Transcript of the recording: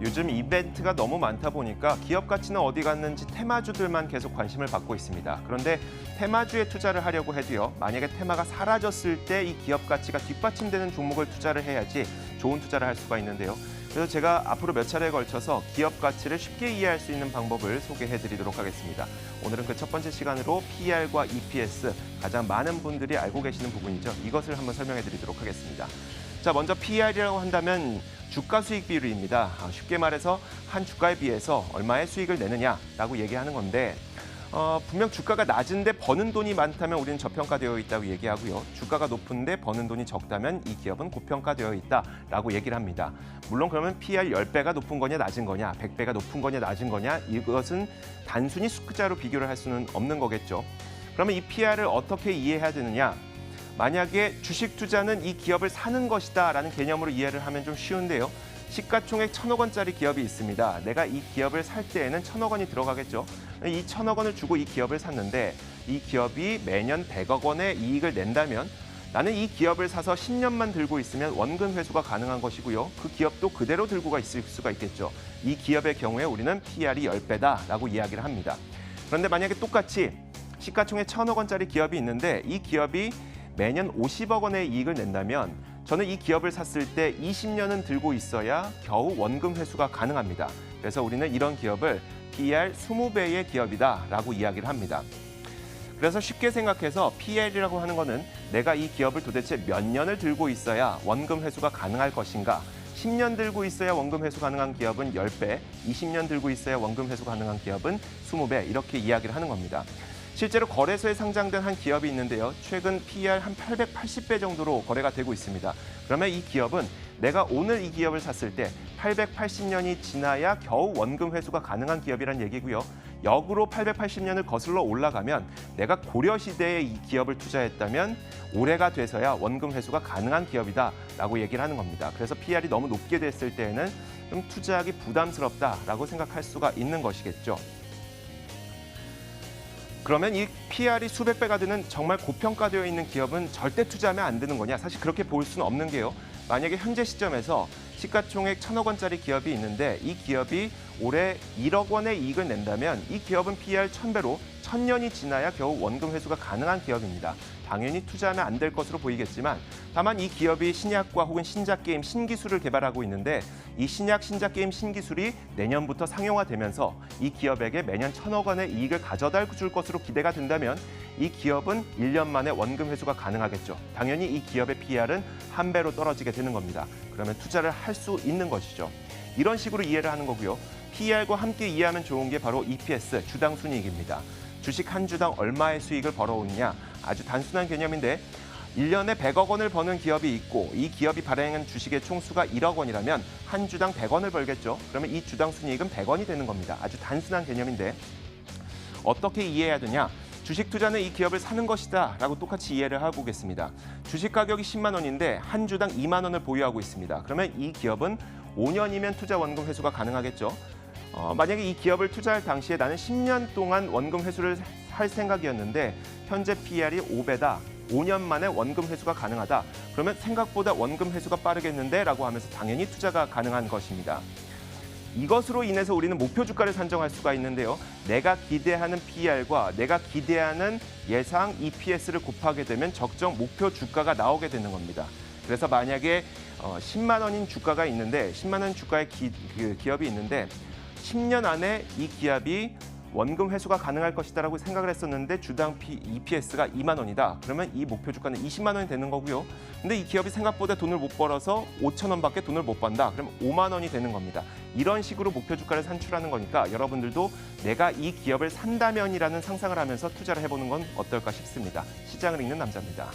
요즘 이벤트가 너무 많다 보니까 기업 가치는 어디 갔는지 테마주들만 계속 관심을 받고 있습니다. 그런데 테마주에 투자를 하려고 해도요. 만약에 테마가 사라졌을 때 이 기업 가치가 뒷받침되는 종목을 투자를 해야지 좋은 투자를 할 수가 있는데요. 그래서 제가 앞으로 몇 차례에 걸쳐서 기업 가치를 쉽게 이해할 수 있는 방법을 소개해드리도록 하겠습니다. 오늘은 그 첫 번째 시간으로 PER과 EPS, 가장 많은 분들이 알고 계시는 부분이죠. 이것을 한번 설명해드리도록 하겠습니다. 자, 먼저 PER이라고 한다면 주가 수익 비율입니다. 쉽게 말해서 한 주가에 비해서 얼마의 수익을 내느냐라고 얘기하는 건데 분명 주가가 낮은데 버는 돈이 많다면 우리는 저평가되어 있다고 얘기하고요. 주가가 높은데 버는 돈이 적다면 이 기업은 고평가되어 있다라고 얘기를 합니다. 물론 그러면 PER 10배가 높은 거냐 낮은 거냐, 100배가 높은 거냐 낮은 거냐 이것은 단순히 숫자로 비교를 할 수는 없는 거겠죠. 그러면 이 PER을 어떻게 이해해야 되느냐? 만약에 주식 투자는 이 기업을 사는 것이다라는 개념으로 이해를 하면 좀 쉬운데요. 시가총액 1,000억 원짜리 기업이 있습니다. 내가 이 기업을 살 때에는 1,000억 원이 들어가겠죠. 이 1,000억 원을 주고 이 기업을 샀는데 이 기업이 매년 100억 원의 이익을 낸다면 나는 이 기업을 사서 10년만 들고 있으면 원금 회수가 가능한 것이고요. 그 기업도 그대로 들고 있을 수가 있겠죠. 이 기업의 경우에 우리는 PER이 10배다라고 이야기를 합니다. 그런데 만약에 똑같이 시가총액 1,000억 원짜리 기업이 있는데 이 기업이 매년 50억 원의 이익을 낸다면 저는 이 기업을 샀을 때 20년은 들고 있어야 겨우 원금 회수가 가능합니다. 그래서 우리는 이런 기업을 PER 20배의 기업이다라고 이야기를 합니다. 그래서 쉽게 생각해서 PER이라고 하는 거는 내가 이 기업을 도대체 몇 년을 들고 있어야 원금 회수가 가능할 것인가. 10년 들고 있어야 원금 회수 가능한 기업은 10배, 20년 들고 있어야 원금 회수 가능한 기업은 20배 이렇게 이야기를 하는 겁니다. 실제로 거래소에 상장된 한 기업이 있는데요. 최근 PER 한 880배 정도로 거래가 되고 있습니다. 그러면 이 기업은 내가 오늘 이 기업을 샀을 때 880년이 지나야 겨우 원금 회수가 가능한 기업이란 얘기고요. 역으로 880년을 거슬러 올라가면 내가 고려시대에 이 기업을 투자했다면 올해가 돼서야 원금 회수가 가능한 기업이다라고 얘기를 하는 겁니다. 그래서 PER이 너무 높게 됐을 때에는 좀 투자하기 부담스럽다라고 생각할 수가 있는 것이겠죠. 그러면 이 PER이 수백 배가 되는 정말 고평가되어 있는 기업은 절대 투자하면 안 되는 거냐? 사실 그렇게 볼 수는 없는 게요. 만약에 현재 시점에서 시가총액 1,000억 원짜리 기업이 있는데 이 기업이 올해 1억 원의 이익을 낸다면 이 기업은 PER 1,000배로 1,000년이 지나야 겨우 원금 회수가 가능한 기업입니다. 당연히 투자하면 안 될 것으로 보이겠지만 다만 이 기업이 신약과 혹은 신작 게임 신기술을 개발하고 있는데 이 신약 신작 게임 신기술이 내년부터 상용화되면서 이 기업에게 매년 1,000억 원의 이익을 가져다 줄 것으로 기대가 된다면 이 기업은 1년 만에 원금 회수가 가능하겠죠. 당연히 이 기업의 PER은 1배로 떨어지게 되는 겁니다. 그러면 투자를 할 수 있는 것이죠. 이런 식으로 이해를 하는 거고요. PER과 함께 이해하면 좋은 게 바로 EPS, 주당 순이익입니다. 주식 한 주당 얼마의 수익을 벌어오느냐 아주 단순한 개념인데 1년에 100억 원을 버는 기업이 있고 이 기업이 발행한 주식의 총수가 1억 원이라면 한 주당 100원을 벌겠죠. 그러면 이 주당 순이익은 100원이 되는 겁니다. 아주 단순한 개념인데 어떻게 이해해야 되냐? 주식 투자는 이 기업을 사는 것이다 라고 똑같이 이해를 해보겠습니다. 주식 가격이 10만 원인데 한 주당 2만 원을 보유하고 있습니다. 그러면 이 기업은 5년이면 투자 원금 회수가 가능하겠죠. 만약에 이 기업을 투자할 당시에 나는 10년 동안 원금 회수를 할 생각이었는데 현재 PER이 5배다. 5년 만에 원금 회수가 가능하다. 그러면 생각보다 원금 회수가 빠르겠는데 라고 하면서 당연히 투자가 가능한 것입니다. 이것으로 인해서 우리는 목표 주가를 산정할 수가 있는데요. 내가 기대하는 PER과 내가 기대하는 예상 EPS를 곱하게 되면 적정 목표 주가가 나오게 되는 겁니다. 그래서 만약에 10만 원인 주가가 있는데 10만 원 주가의 기업이 있는데 10년 안에 이 기업이 원금 회수가 가능할 것이다라고 생각을 했었는데 주당 EPS가 2만 원이다. 그러면 이 목표 주가는 20만 원이 되는 거고요. 근데 이 기업이 생각보다 돈을 못 벌어서 5천 원밖에 돈을 못 번다. 그러면 5만 원이 되는 겁니다. 이런 식으로 목표 주가를 산출하는 거니까 여러분들도 내가 이 기업을 산다면이라는 상상을 하면서 투자를 해보는 건 어떨까 싶습니다. 시장을 읽는 남자입니다.